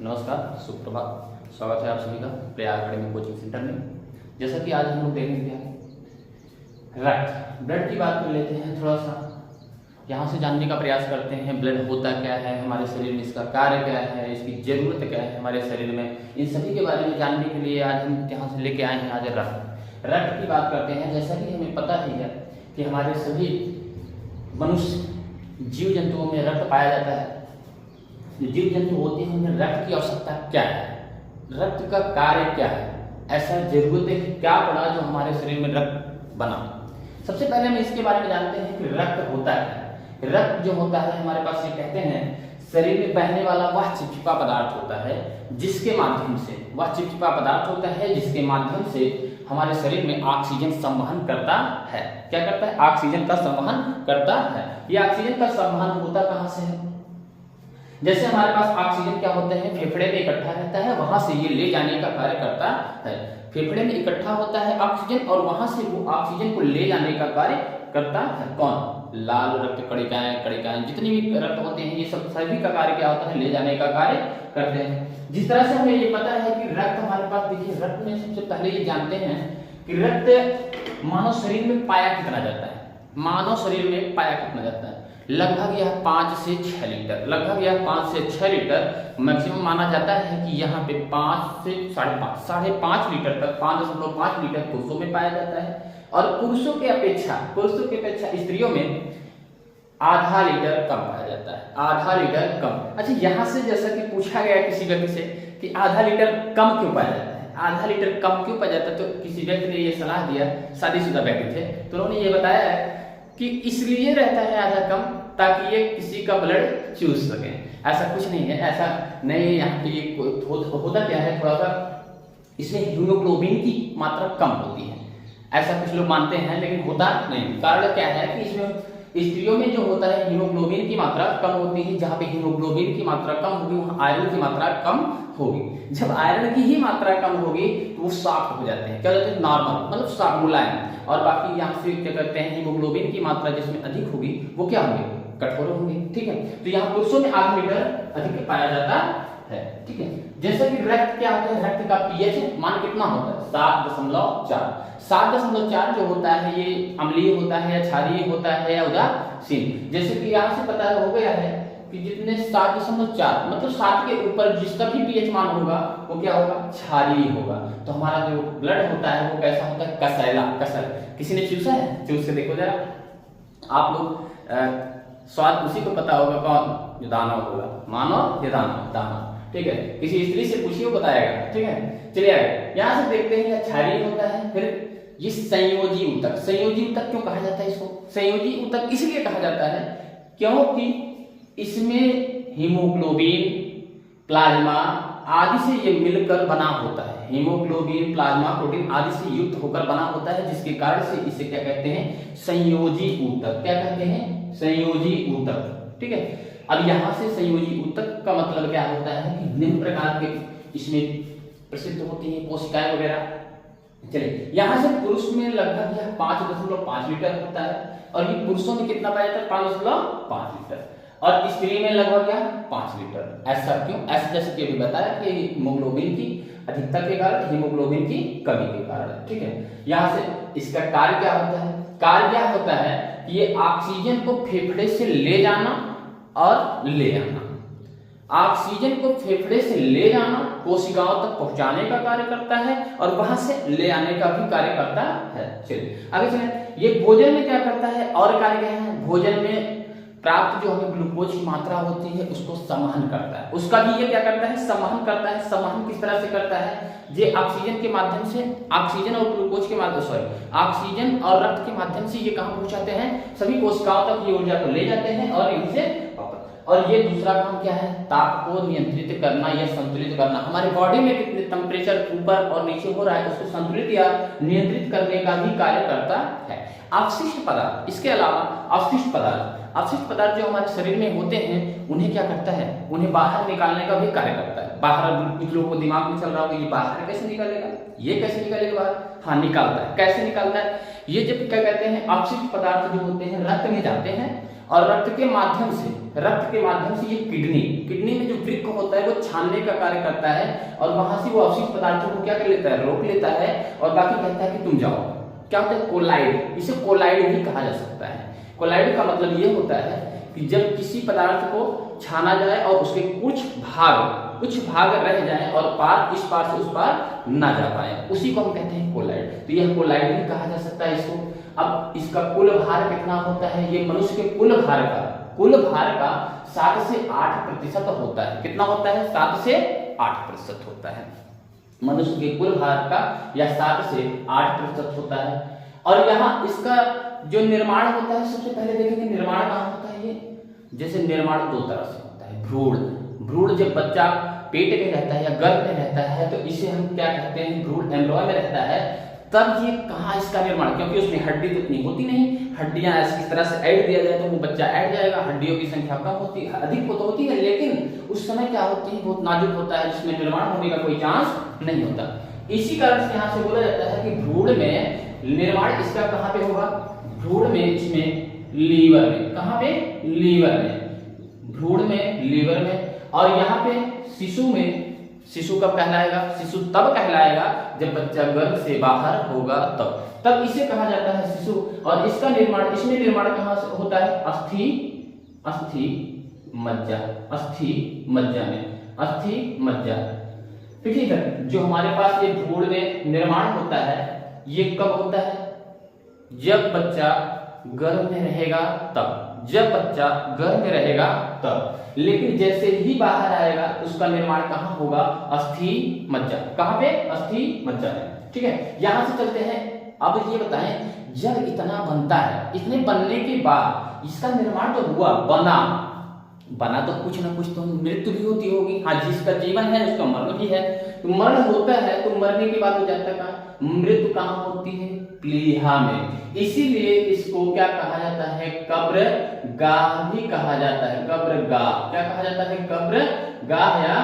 नमस्कार, सुप्रभात। स्वागत है आप सभी का प्रयाग अकेडमी कोचिंग सेंटर में। जैसा कि आज हम लोग देखेंगे रक्त ब्लड की बात कर लेते हैं। थोड़ा सा यहाँ से जानने का प्रयास करते हैं ब्लड होता क्या है, हमारे शरीर में इसका कार्य क्या है, इसकी ज़रूरत क्या है हमारे शरीर में। इन सभी के बारे में जानने के लिए आज हम यहाँ से लेके आए हैं आज रक्त की बात करते हैं। जैसा कि हमें पता ही है कि हमारे सभी मनुष्य जीव जंतुओं में रक्त पाया जाता है। जो जीव जंतु होते हैं उनमें रक्त की आवश्यकता क्या है, रक्त का कार्य क्या है, ऐसा जरूरत है क्या पड़ा जो हमारे शरीर में रक्त बना। सबसे पहले हम इसके बारे में जानते हैं कि रक्त होता है। रक्त जो होता है हमारे पास, ये कहते हैं शरीर में बहने वाला वह चिपचिपा पदार्थ होता है जिसके माध्यम से हमारे शरीर में ऑक्सीजन संवहन करता है। क्या करता है? ऑक्सीजन का संवहन करता है। ये ऑक्सीजन का संवहन होता कहाँ से है? जैसे हमारे पास ऑक्सीजन क्या होता है, फेफड़े में इकट्ठा रहता है, वहां से ये ले जाने का कार्य करता है। फेफड़े में इकट्ठा होता है ऑक्सीजन और वहां से वो ऑक्सीजन को ले जाने का कार्य करता है कौन? लाल रक्त कणिकाएं जितनी भी रक्त होते हैं ये सब सभी का कार्य क्या होता है? ले जाने का कार्य करते हैं। जिस तरह से हमें ये पता है कि रक्त हमारे पास, देखिए रक्त में सबसे पहले ये जानते हैं कि रक्त मानव शरीर में पाया कितना जाता है। मानव शरीर में पाया कितना जाता है? लगभग यह 5 से 6 लीटर, लगभग यह 5 से 6 लीटर मैक्सिमम माना जाता है कि यहाँ पे 5 से 5.5 लीटर तक 5.5 लीटर पुरुषों में पाया जाता है और पुरुषों के अपेक्षा स्त्रियों में आधा लीटर कम पाया जाता है, आधा लीटर कम। अच्छा, यहाँ से जैसा कि पूछा गया किसी व्यक्ति से कि आधा लीटर कम क्यों पाया जाता है, आधा लीटर कम क्यों पाया जाता है, तो किसी व्यक्ति ने ये सलाह दिया, शादीशुदा व्यक्ति थे, तो उन्होंने ये बताया है कि इसलिए रहता है आधा कम ताकि ये किसी का ब्लड चूस सके। ऐसा कुछ नहीं है, ऐसा नहीं है। यहाँ पे ये होता क्या है, थोड़ा सा इसमें हीमोग्लोबिन की मात्रा कम होती है, ऐसा कुछ लोग मानते हैं, लेकिन होता नहीं। कारण क्या है कि इसमें स्त्रियों में जो होता है हीमोग्लोबिन की मात्रा कम होती है। जहाँ पे हीमोग्लोबिन की मात्रा कम होगी वहाँ आयरन की मात्रा कम होगी। जब आयरन की ही मात्रा कम होगी तो वो सॉफ्ट हो जाते हैं, क्या हो जाते हैं? नॉर्मल, मतलब सॉफ्ट, मुलायम। और बाकी यहाँ से क्या करते हैं, हीमोग्लोबिन की मात्रा जिसमें अधिक होगी वो क्या होंगे? कठोर होंगे। ठीक है, तो यहाँ पुरुषों में आधा लीटर अधिक पाया जाता है। ठीक है, जैसे कि रक्त क्या होता है, रक्त का पीएच मान कितना होता है? 7.4। 7.4 जो होता है ये अम्लीय होता है या क्षारीय होता है या उदासीन। जैसे कि यहाँ से पता हो गया है कि जितने 7.4 मतलब 7 के ऊपर जिसका भी पीएच मान होगा वो क्या होगा? क्षारीय होगा। तो हमारा जो ब्लड होता है वो कैसा होता है? कसैला, कसर। किसी ने चूसा है? चूस के देखो जरा आप लोग। स्वाद उसी को पता होगा, कौन? जो दानव होगा, मानव या दानव। ठीक है, किसी स्त्री से पूछिए वो बताएगा। ठीक है, चलिए आगे यहाँ से देखते हैं क्षारीय होता है। फिर ये संयोजी ऊतक। संयोजी ऊतक क्यों कहा जाता है इसको? संयोजी ऊतक इसलिए कहा जाता है क्योंकि इसमें हीमोग्लोबिन, प्लाज्मा आदि से ये मिलकर बना होता है। हीमोग्लोबिन, प्लाज्मा, प्रोटीन आदि से युक्त होकर बना होता है, जिसके कारण से इसे क्या कहते हैं? संयोजी ऊतक। क्या कहते हैं? संयोजी ऊतक। ठीक है, अब यहाँ से संयोजी ऊतक का मतलब क्या होता है कि निम्न प्रकार के इसमें प्रसिद्ध होती है कोशिकाएं वगैरह। चलिए, यहाँ से पुरुष में लगभग यह 5.5 लीटर होता है और ये पुरुषों में कितना पाया जाता है? 5.5 लीटर और स्त्री में लगभग यह 5 लीटर। ऐसा क्यों? ऐसा जैसे कि अभी बताया कि हीमोग्लोबिन की अधिकता के कारण, हीमोग्लोबिन की कमी के कारण। ठीक है, यहाँ से इसका कार्य क्या होता है? कार्य क्या होता है कि ये ऑक्सीजन को फेफड़े से ले जाना और ले आना, ऑक्सीजन को फेफड़े से ले जाना, कोशिकाओं तक पहुंचाने का कार्य करता है और वहां से ले आने का भी कार्य करता है। चलिए आगे चलें। ये भोजन में क्या करता है और कार्य क्या है? भोजन में प्राप्त जो हमें ग्लूकोज की मात्रा होती है उसको संवहन करता है, उसका भी ये क्या करता है? संवहन करता है। संवहन किस तरह से करता है? ये ऑक्सीजन के माध्यम से, ऑक्सीजन और ग्लूकोज के माध्यम ऑक्सीजन और रक्त के माध्यम से ये कहाँ पहुंचाते हैं? सभी कोशिकाओं तक ये ऊर्जा को ले जाते हैं और इनसे वापस। और ये दूसरा काम क्या है? ताप को नियंत्रित करना या संतुलित करना। हमारे बॉडी में कितने टेम्परेचर ऊपर और नीचे हो रहा है उसको संतुलित या नियंत्रित करने का भी कार्य करता है। अवशिष्ट पदार्थ, इसके अलावा अवशिष्ट पदार्थ जो हमारे शरीर में होते हैं उन्हें क्या करता है? उन्हें बाहर निकालने का भी कार्य करता है। बाहर कुछ लोगों को दिमाग में चल रहा होगा ये बाहर कैसे निकालेगा, ये कैसे निकालेगा बाहर? हाँ, निकालता है। कैसे निकालता है? ये जब क्या कहते हैं, अपशिष्ट पदार्थ जो होते हैं रक्त में जाते हैं और रक्त के माध्यम से ये किडनी में जो वृक्क होता है वो छानने का कार्य करता है और वहां से वो अवशिष्ट पदार्थों को क्या कर लेता है, रोक लेता है और बाकी कहता है कि तुम जाओ। क्या होता है, कोलाइड, इसे कोलाइड भी कहा जा सकता है। कोलाइड का मतलब ये होता है कि जब किसी पदार्थ को छाना जाए और उसके कुछ भाग रह जाए और इस पार से उस पार ना जा पाए, उसी को हम कहते हैं कोलाइड। तो यह कोलाइड भी कहा जा सकता है इसको। अब इसका कुल भार कितना होता है, ये मनुष्य के कुल भार का 7 से 8% होता है। कितना होता है, 7 से 8% होता है। मनुष्य के कुल भार का यह 7 से 8% होता है। और यहाँ इसका जो निर्माण होता है, सबसे पहले देखेंगे निर्माण कहाँ होता है। ये जैसे निर्माण दो तरह से होता है। भ्रूण जब बच्चा पेट में रहता है या गर्भ में रहता है तो इसे हम क्या कहते हैं, भ्रूण एम्ब्रियो में रहता है, तब ये कहाँ इसका निर्माण, क्योंकि उसमें हड्डी तो इतनी होती नहीं, हड्डियां इस तरह से ऐड दिया जाए तो वो बच्चा ऐड जाएगा। हड्डियों की संख्या कम होती है, अधिक तो होती है, लेकिन उस समय क्या होती है, बहुत नाजुक होता है, जिसमें निर्माण होने का कोई चांस नहीं होता। इसी कारण से यहाँ से बोला जाता है कि भ्रूण में निर्माण इसका कहाँ पे होगा, भ्रूण में, इसमें लीवर में। कहाँ पे, लीवर में, भ्रूण में, लीवर में। और यहाँ पे शिशु कब कहलाएगा, शिशु तब कहलाएगा जब बच्चा गर्भ से बाहर होगा, तब इसे कहा जाता है शिशु। और इसमें निर्माण कहाँ से होता है, अस्थि मज्जा। ठीक है, जो हमारे पास ये भ्रूण में निर्माण होता है ये कब होता है, जब बच्चा गर्भ में रहेगा तब। लेकिन जैसे ही बाहर आएगा उसका निर्माण कहाँ होगा, अस्थि मज्जा। कहाँ पे, अस्थि मज्जा में। ठीक है, यहां से चलते हैं। अब ये बताएं, जब इतना बनता है, इतने बनने के बाद इसका निर्माण तो हुआ, बना तो कुछ ना कुछ तो मृत्यु भी होती होगी। हाँ, जिसका जीवन है उसका मरण भी है। तो मरण होता है तो मरने के बाद हो जाता है कहाँ, मृत्यु कहाँ होती है, प्लीहा में। इसीलिए इसको क्या कहा जाता है, कब्रगाह भी कहा जाता है। कब्रगाह क्या कहा जाता है, कब्रगाह या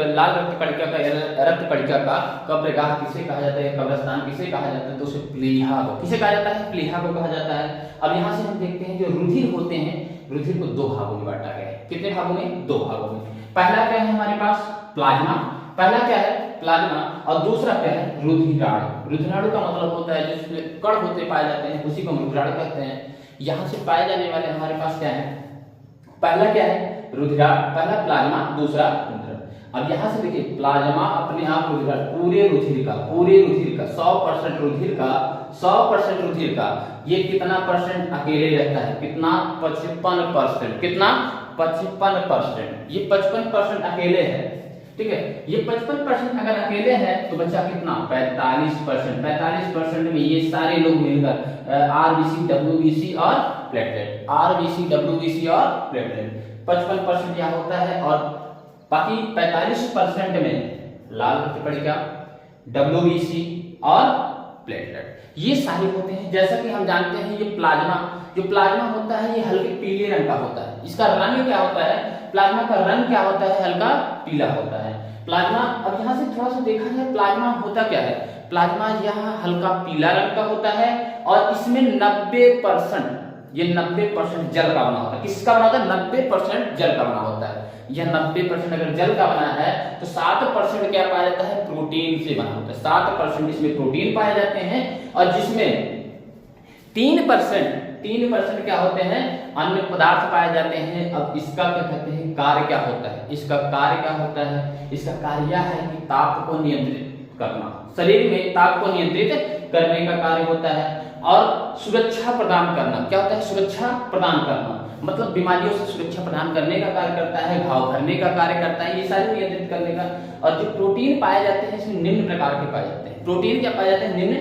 लाल रक्त कणिका का कब्रगाह किसे कहा जाता है, कब्रस्तान किसे कहा जाता है, तो उसे प्लीहा को किसे कहा जाता है, प्लीहा को कहा जाता है। अब यहाँ से हम देखते हैं जो रुधिर होते हैं, रुधिर को 2 भागों में बांटा गया है। कितने भागों में, 2 भागों में। पहला क्या है हमारे पास, प्लाज्मा। और दूसरा क्या है, रुधिराणु का मतलब होता है जिसमें कण होते पाए जाते हैं, उसी को हम रुधिराणु कहते हैं। यहाँ से पाए जाने वाले हमारे पास क्या है, पहला क्या है, पहला प्लाज्मा, दूसरा रुधिर। अब यहाँ से देखिए, प्लाज्मा अपने आप पूरे रुधिर का 100% रुधिर का ये कितना परसेंट अकेले रहता है, कितना, 55%। कितना, 55%। ये 55% अकेले है। ठीक है, ये 55% अगर अकेले हैं तो बचा कितना, 45%। 45% में ये सारे लोग मिलकर आरबीसी, डब्ल्यूबीसी और प्लेटलेट, 55% यहाँ होता है। और बाकी 45% में लाल रक्त कणिका, डब्ल्यूबीसी और प्लेटलेट, ये सारे होते हैं। जैसा कि हम जानते हैं ये प्लाज्मा होता है ये हल्के पीले रंग का होता है। इसका रंग क्या होता है, प्लाज्मा का रंग क्या होता है, हल्का पीला होता है प्लाज्मा। अब यहाँ से थोड़ा सा देखा जाए प्लाज्मा होता क्या है, प्लाज्मा यहाँ हल्का पीला रंग का होता है और इसमें 90% ये 90% जल का बना होता है। किसका बना होता है, 90% जल का बना होता है। यह 90% अगर जल का बना है तो 7% क्या पाया जाता है, प्रोटीन से बना होता है। 7% इसमें प्रोटीन पाए जाते हैं और जिसमें 3% क्या होते हैं, अन्य पदार्थ पाए जाते हैं। अब इसका क्या कहते हैं, कार्य क्या होता है, इसका कार्य क्या होता है, इसका कार्य यह है कि ताप को नियंत्रित करना, शरीर में ताप को नियंत्रित करने का कार्य होता है। और सुरक्षा प्रदान करना, क्या होता है, सुरक्षा प्रदान करना, मतलब बीमारियों से सुरक्षा प्रदान करने का कार्य करता है, घाव भरने का कार्य करता है, ये सारे नियंत्रित करने का। और जो प्रोटीन पाए जाते हैं इसमें निम्न प्रकार के पाए जाते हैं। प्रोटीन क्या पाए जाते हैं, निम्न,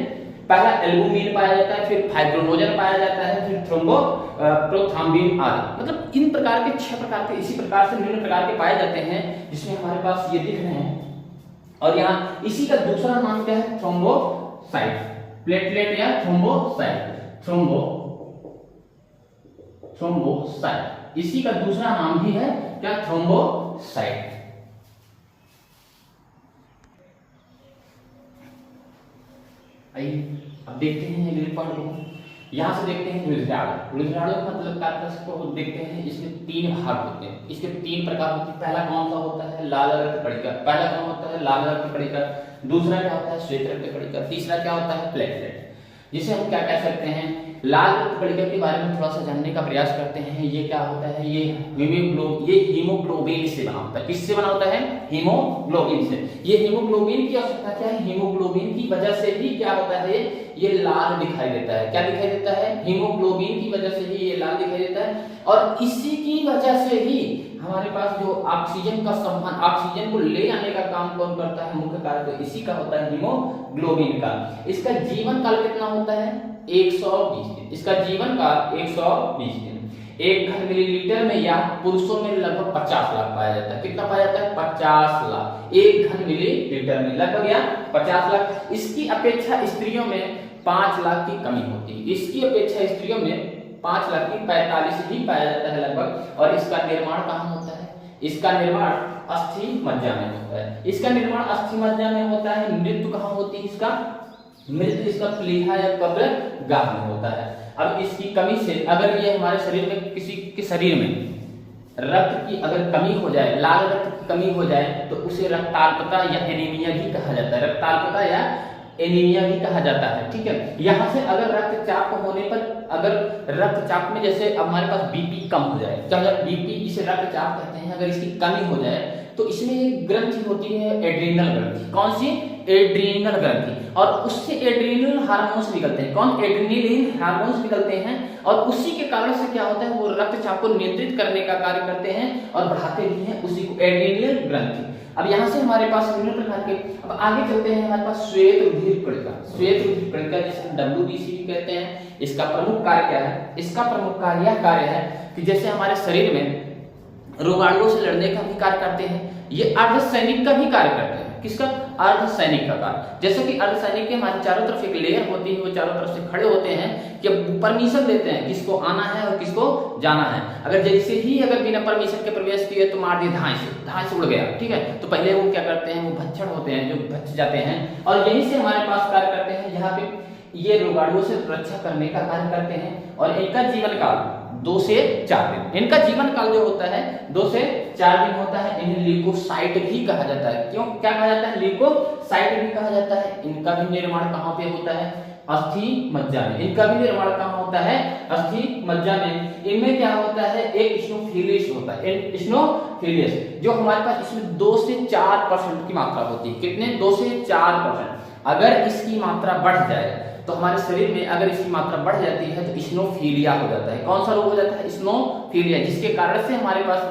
पहला एल्बुमिन पाया जाता है, फिर फाइब्रोनोजन पाया जाता है, फिर प्रोथ्रोम्बिन आदि। मतलब इन प्रकार के 6 प्रकार के इसी प्रकार से निम्न प्रकार के पाए जाते हैं, जिसमें हमारे पास ये दिख रहे हैं। और यहाँ इसी का दूसरा नाम क्या है, थ्रोम्बोसाइट, प्लेटलेट या थ्रोम्बोसाइट, थ्रोम्बोसाइट, इसी का दूसरा नाम भी है क्या, थ्रोम्बोसाइट। आइए अब देखते हैं अगले पार्ट को। यहाँ से देखते हैं रुधिराणु। रुधिराणु का मतलब क्या होता है, इसको देखते हैं, इसमें 3 भाग होते हैं, इसके 3 प्रकार होते हैं। पहला कौन सा होता है, लाल रक्त कणिका। पहला कौन होता है, लाल रक्त कणिका। दूसरा क्या होता है, श्वेत रक्त कणिका। तीसरा क्या होता है, प्लेटलेट। जिसे हम क्या कह सकते हैं, लाल रक्त कणिका के बारे में थोड़ा सा जानने का प्रयास करते हैं। ये क्या होता है, ये हीमोग्लोबिन से बना होता है। किससे बना होता है, हीमोग्लोबिन से। ये हीमोग्लोबिन की आवश्यकता क्या है, हीमोग्लोबिन की वजह से ही क्या होता है, ये लाल दिखाई देता है। क्या दिखाई देता है, हीमोग्लोबिन की वजह से ही ये लाल दिखाई देता है। और इसी की वजह से ही हमारे पास जो ऑक्सीजन का संवहन, ऑक्सीजन को ले आने का काम कौन करता है, मुख्य कार्य तो इसी का होता है, हीमोग्लोबिन का। इसका जीवन काल कितना होता है, 120 दिन। इसका जीवन काल 120 दिन। 1 घन मिलीलीटर में या पुरुषों में लगभग 50 लाख पाया जाता है। कितना पाया जाता है, 50 लाख 1 घन मिलीलीटर में, लगभग या 50 लाख। इसकी अपेक्षा स्त्रियों में 5 लाख की कमी होती है। इसकी अपेक्षा स्त्रियों में 5 लाख की 45 ही पाया जाता है लगभग। और इसका निर्माण कहाँ होता है, इसका निर्माण अस्थि मज्जा में होता है। इसका निर्माण अस्थि मज्जा में होता है। मृत्यु कहाँ होती है, इसका मृत्यु इसका प्लीहा या कब्र गाह में होता है। अब इसकी कमी से अगर ये हमारे शरीर में, किसी के शरीर में रक्त की अगर कमी हो जाए, लाल रक्त की कमी हो जाए, तो उसे रक्ताल्पता या एनीमिया भी कहा जाता है। रक्ताल्पता या एनीमिया भी कहा जाता है, ठीक है। यहाँ से अगर रक्तचाप होने पर, अगर रक्तचाप में जैसे हमारे पास बीपी कम हो जाए, क्या बीपी, इसे रक्तचाप कहते हैं, अगर इसकी कमी हो जाए तो इसमें एक ग्रंथि होती है, एड्रीनल ग्रंथि। कौन सी, एड्रीनल ग्रंथि। और उससे एड्रीनल हार्मोन्स निकलते हैं। कौन, एड्रीनलिन हार्मोन्स निकलते हैं। और उसी के कारण से क्या होता है, वो रक्तचाप को नियंत्रित करने का कार्य करते हैं और बढ़ाते भी हैं उसी को, एड्रीनल ग्रंथि। अब यहाँ से हमारे पास विभिन्न प्रकार के, अब आगे चलते हैं, हमारे पास श्वेत रुधिर कणिका। श्वेत रुधिर कणिका जिसे हम WBC भी कहते हैं। इसका प्रमुख कार्य क्या है, इसका प्रमुख कार्य यह कार्य है कि जैसे हमारे शरीर में रोगाणुओं से लड़ने का भी कार्य करते हैं, ये अर्धसैनिक का भी कार्य करते हैं। किसका, अर्धसैनिक का कार्य। जैसे कि अर्धसैनिक के हमारे चारों तरफ एक लेयर होती है, वो चारों तरफ से खड़े होते हैं कि परमिशन देते हैं किसको आना है और किसको जाना है। अगर जैसे ही अगर बिना परमिशन के प्रवेश किए तो मार दिए, धाए से उड़ गया, ठीक है। तो पहले वो क्या करते हैं, वो भक्षण होते हैं, जो भक्ष जाते हैं। और यहीं से हमारे पास कार्य करते हैं, यहाँ पे ये रोगाणुओं से रक्षा करने का कार्य करते हैं। और इनका जीवन काल 2 से 4 दिन। इनका जीवन काल जो होता है 2 से 4 दिन होता है। इन्हें ल्यूकोसाइट भी कहा जाता है। क्यों, क्या कहा जाता है, ल्यूकोसाइट भी कहा जाता है। इनका भी निर्माण कहाँ पे होता है, अस्थि मज्जा में। इनका भी निर्माण कहाँ होता है, अस्थि मज्जा में। इनमें क्या होता है, एक इस्नोफिलिस होता है, इस्नोफिलिस, जो हमारे पास इसमें 2 से 4% की मात्रा होती है। कितने, 2 से 4%। अगर इसकी मात्रा बढ़ जाए तो हमारे शरीर में अगर इसकी मात्रा बढ़ जाती है तो इस्नोफिलिया हो जाता है। कौन सा रोग हो जाता है, इस्नोफिलिया, जिसके कारण से हमारे पास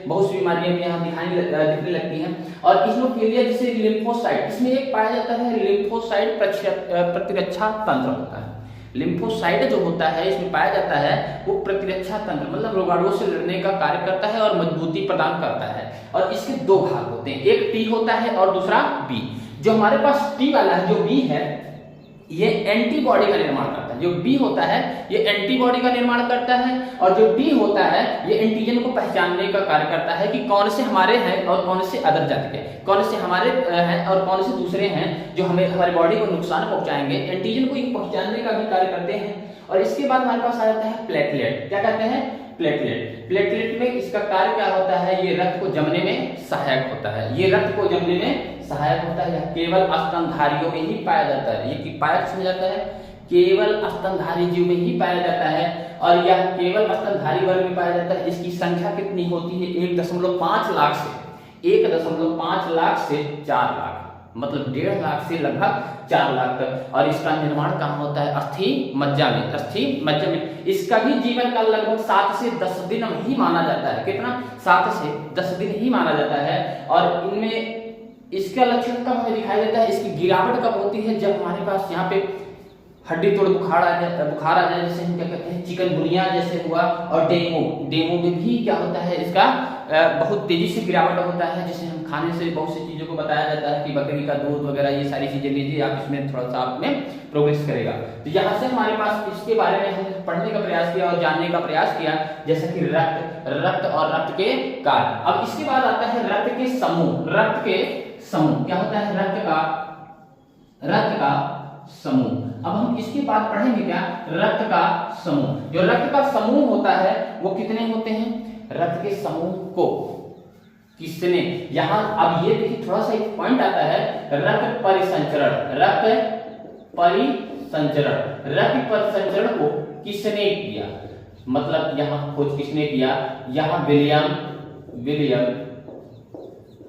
बहुत सी बीमारियां यहाँ दिखने लगती हैं। और इस्नोफिलिया जिसे लिम्फोसाइट, इसमें एक पाया जाता है लिम्फोसाइट प्रतिरक्षा तंत्र होता है। लिम्फोसाइट जो होता है इसमें पाया जाता है वो प्रतिरक्षा तंत्र, मतलब रोगाणुओं से लड़ने का कार्य करता है और मजबूती प्रदान करता है। और इसके 2 भाग होते हैं, एक टी होता है और दूसरा बी। जो हमारे पास टी वाला है, जो बी है, ये एंटीबॉडी का निर्माण करता है। जो बी होता है ये एंटीबॉडी का निर्माण करता है। और जो डी होता है ये एंटीजन को पहचानने का कार्य करता है कि कौन से हमारे हैं और कौन से अदर जाति के, कौन से हमारे हैं और कौन से दूसरे हैं जो हमें हमारी बॉडी को नुकसान पहुंचाएंगे। एंटीजन को पहुंचाने का भी कार्य करते हैं। और इसके बाद हमारे पास आ जाता है प्लेटलेट। क्या कहते हैं, प्लेटलेट। प्लेटलेट में इसका कार्य क्या होता है, ये रक्त को जमने में सहायक होता है। ये रक्त को जमने में सहायक होता है। यह केवल स्तनधारियों में ही पाया जाता है। ये पाया किसमें जाता है, केवल स्तनधारी जीव में ही पाया जाता है। और यह केवल स्तनधारी वर्ग में पाया जाता है। इसकी संख्या कितनी होती है, 1.5 लाख से 1.5 लाख से 4 लाख, मतलब 1.5 लाख से लगभग 4 लाख तक। और इसका निर्माण कहाँ होता है, अस्थि मज्जा में। अस्थि मज्जा में इसका भी जीवन काल लगभग 7 से 10 दिन ही माना जाता है। कितना, 7 से 10 दिन ही माना जाता है। और इनमें इसका लक्षण कब हमें दिखाई देता है, इसकी गिरावट कब होती है, जब हमारे पास यहाँ पे हड्डी तोड़ बुखार आ जाए, जैसे हम क्या कहते हैं चिकनगुनिया जैसे हुआ। और डेंगू में भी क्या होता है, इसका बहुत तेजी से गिरावट होता है। जैसे हम खाने से बहुत सी चीजों को बताया जाता है कि बकरी का दूध वगैरह, ये सारी चीजें लीजिए, आप इसमें थोड़ा सा आप में प्रोग्रेस करेगा। तो यहाँ से हमारे पास इसके बारे में हमने पढ़ने का प्रयास किया और जानने का प्रयास किया, जैसे कि रक्त और रक्त के कार्य। अब इसके बाद आता है रक्त के समूह। रक्त के समूह क्या होता है, रक्त का समूह। अब हम इसके बाद पढ़ेंगे क्या, रक्त का समूह। जो रक्त का समूह होता है वो कितने होते हैं, रक्त के समूह को किसने, यहां अब ये देखिए थोड़ा सा एक पॉइंट आता है, रक्त परिसंचरण, रक्त परिसंचरण, रक्त परिसंचरण को किसने किया, मतलब यहां खोज किसने किया, यहां विलियम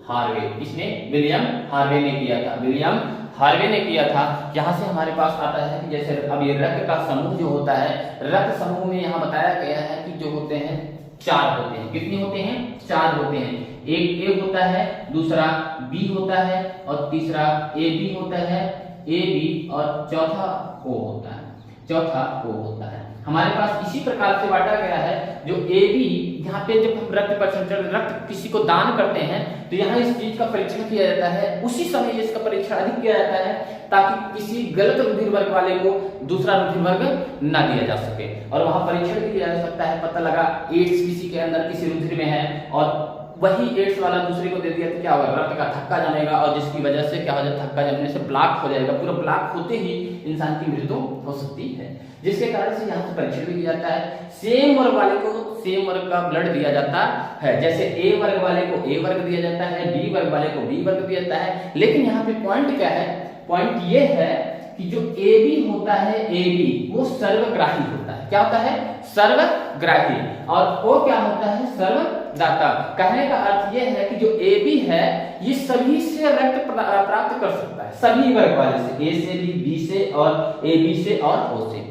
हार्वे, किसने, विलियम हार्वे ने किया था, विलियम हार्वे ने किया था। यहां से हमारे पास आता है कि जैसे अब ये रक्त का समूह जो होता है, रक्त समूह में यहां बताया गया है कि जो होते हैं 4 होते हैं, कितने होते हैं, 4 होते हैं। एक ए होता है, दूसरा बी होता है और तीसरा ए बी होता है, ए बी और चौथा ओ होता है, चौथा ओ होता है। हमारे पास इसी प्रकार से बांटा गया है जो ए बी, यहाँ पे जब हम रक्त परिसंचरण, रक्त किसी को दान करते हैं तो यहाँ इस चीज का परीक्षण किया जाता है, उसी समय इसका परीक्षण अधिक किया जाता है ताकि किसी गलत रुधिर वर्ग वाले को दूसरा रुधिर वर्ग ना दिया जा सके। और वहां परीक्षण भी किया जा सकता है, पता लगा एड्स किसी के अंदर किसी रुधिर में है और वही एड्स वाला दूसरे को दे दिया तो क्या होगा, रक्त का थक्का जमेगा और जिसकी वजह से क्या हो जाएगा, थक्का जमने से ब्लॉक हो जाएगा, पूरा ब्लॉक होते ही इंसान की मृत्यु हो सकती है, जिसके कारण से यहाँ से परीक्षण भी किया जाता है। सेम वर्ग वाले को सेम वर्ग का ब्लड दिया जाता है, जैसे ए वर्ग वाले को ए वर्ग दिया जाता है, बी वर्ग वाले को बी वर्ग दिया जाता है। लेकिन यहाँ पे पॉइंट क्या है, पॉइंट ये है कि जो ए बी होता है, ए बी वो सर्वग्राही होता है, क्या होता है, सर्वग्राही, और वो क्या होता है, सर्वदाता। कहने का अर्थ ये है कि जो ए बी है ये सभी से रक्त प्राप्त कर सकता है, सभी वर्ग वाले से, ए से बी से और ए बी से और ओ से।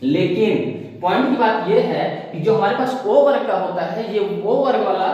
लेकिन पॉइंट की बात यह है कि जो हमारे पास ओ वर्ग का होता है, ये वो वर्ग वाला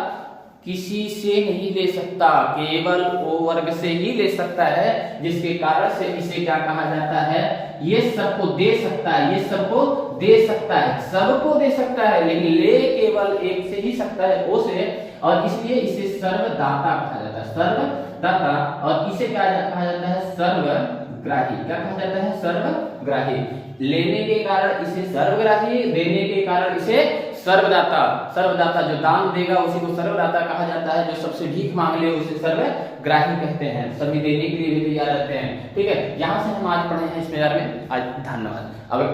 किसी से नहीं ले सकता, केवल ओ वर्ग से ही ले सकता है, जिसके कारण से इसे क्या कहा जाता है, ये सबको दे सकता है, ये सबको दे सकता है, सबको दे सकता है, लेकिन ले केवल एक से ही सकता है, ओ से, और इसलिए इसे सर्वदाता कहा जाता है, सर्वदाता। और इसे क्या कहा जाता है, सर्वग्राही, क्या कहा जाता है, सर्वग्राही। लेने के कारण इसे सर्वग्राही, देने के कारण इसे सर्वदाता। सर्वदाता जो दान देगा उसी को सर्वदाता कहा जाता है, जो सबसे भीख मांग ले उसे सर्वग्राही कहते हैं, सभी देने के लिए भी तैयार रहते हैं। ठीक है, यहाँ से हम आज पढ़े हैं इस बारे में। आज धन्यवाद। अगर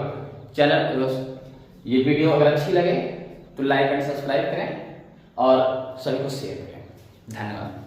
चैनल ये वीडियो अगर अच्छी लगे तो लाइक एंड सब्सक्राइब करें और सभी को शेयर करें। धन्यवाद।